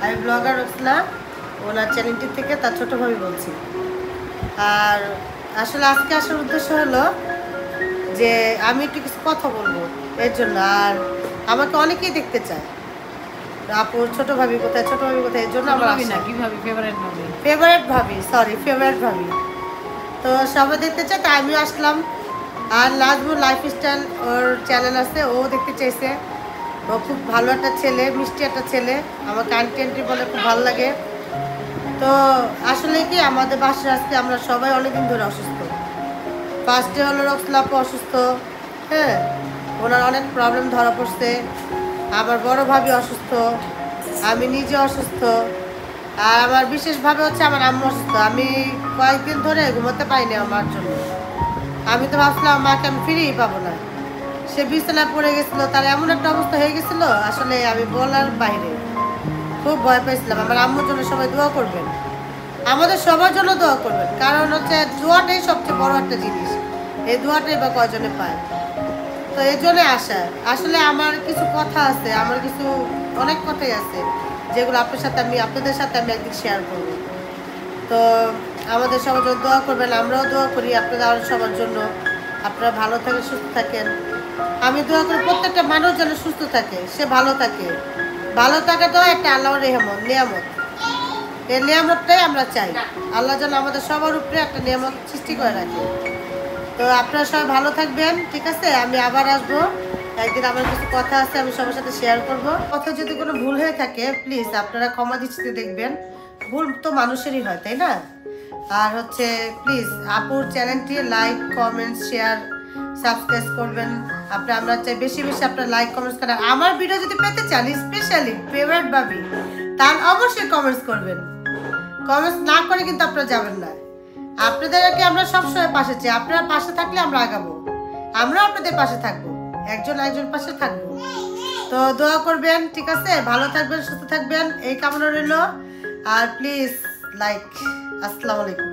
আমি ব্লগার রোকসানা, ওনার চ্যানেলটি থেকে তার ছোটো ভাবি বলছি। আর আসলে আজকে আসার উদ্দেশ্য হলো যে আমি একটু কিছু কথা বলবো এর জন্য। আর আমাকে অনেকেই দেখতে চায়, আপুর ছোটো ভাবি কোথায়, ছোটো ভাবি কোথায়, এর জন্য আমার ফেভারিট ভাবি। তো সবাই দেখতে চায়, তাই আমিও আসলাম। আর নাজমুল লাইফস্টাইল ওর চ্যানেল আছে, ও দেখতে চাইছে। ও খুব ভালো একটা ছেলে, মিষ্টি একটা ছেলে, আমার কন্টেন্টই বলে খুব ভালো লাগে। তো আসলে কি আমাদের বাসায় আজকে আমরা সবাই অনেকদিন ধরে অসুস্থ। ফার্স্টে হলো রোকসানা আপু অসুস্থ, হ্যাঁ, ওনার অনেক প্রবলেম ধরা পড়ছে। আমার বড় ভাবি অসুস্থ, আমি নিজে অসুস্থ, আর আমার বিশেষভাবে হচ্ছে আমার আম্মু অসুস্থ। আমি কয়েকদিন ধরে ঘুমাতে পারিনি আমার জন্য। আমি তো ভাবছিলাম মাকে আমি ফিরেই পাবো না। সে বিছানায় পড়ে গেছিলো, তার এমন একটা অবস্থা হয়ে গেছিলো, আসলে আমি বলার বাইরে। খুব ভয় পাইছিলাম। আমার আম্মুর জন্য সবাই দোয়া করবেন, আমাদের সবার জন্য দোয়া করবেন, কারণ হচ্ছে দোয়াটাই সবচেয়ে বড় একটা জিনিস। এই দোয়াটাই বা কয়জনে পায়। তো এই জন্যে আসা। আসলে আমার কিছু কথা আছে, আমার কিছু অনেক কথাই আছে যেগুলো আপনাদের সাথে আমি একদিন শেয়ার করব। তো আমাদের সবার জন্য দোয়া করবেন, আমরাও দোয়া করি আপনাদের আরও সবার জন্য। আপনারা ভালো থাকেন, সুস্থ থাকেন। আমি দোয়া করি প্রত্যেকটা মানুষ যেন সুস্থ থাকে, সে ভালো থাকে। ভালো থাকাটাও একটা আল্লাহর নিয়ামত। এই নিয়ামতটাই আমরা চাই, আল্লাহ যেন আমাদের সবার উপরে একটা নিয়ামত সৃষ্টি করে রাখে। তো আপনারা সবাই ভালো থাকবেন, ঠিক আছে? আমি আবার আসবো একদিন, আমার কিছু কথা আছে, আমি সবার সাথে শেয়ার করব। কথা যদি কোনো ভুল হয়ে থাকে প্লিজ আপনারা ক্ষমা দৃষ্টিতে দেখবেন। ভুল তো মানুষেরই হয়, তাই না? আর হচ্ছে প্লিজ আপুর চ্যানেলটি লাইক, কমেন্ট, শেয়ার, সাবস্ক্রাইব করবেন। আমরা চাই বেশি বেশি আপনারা লাইক, কমেন্টস করেন। আমার ভিডিও যদি পেতে চান, স্পেশালি ফেভারিট ভাবি, তাহলে অবশ্যই কমেন্টস করবেন। কমেন্টস না করে কিন্তু আপনারা যাবেন না। আপনাদেরকে আমরা সবসময় পাশে চাই, আপনারা পাশে থাকলে আমরা আগাবো, আমরা আপনাদের পাশে থাকবো, একজন পাশে থাকবো। তো দোয়া করবেন, ঠিক আছে? ভালো থাকবেন, সুস্থ থাকবেন, এই কামনা রইল। আর প্লিজ লাইক। আসসালামু আলাইকুম।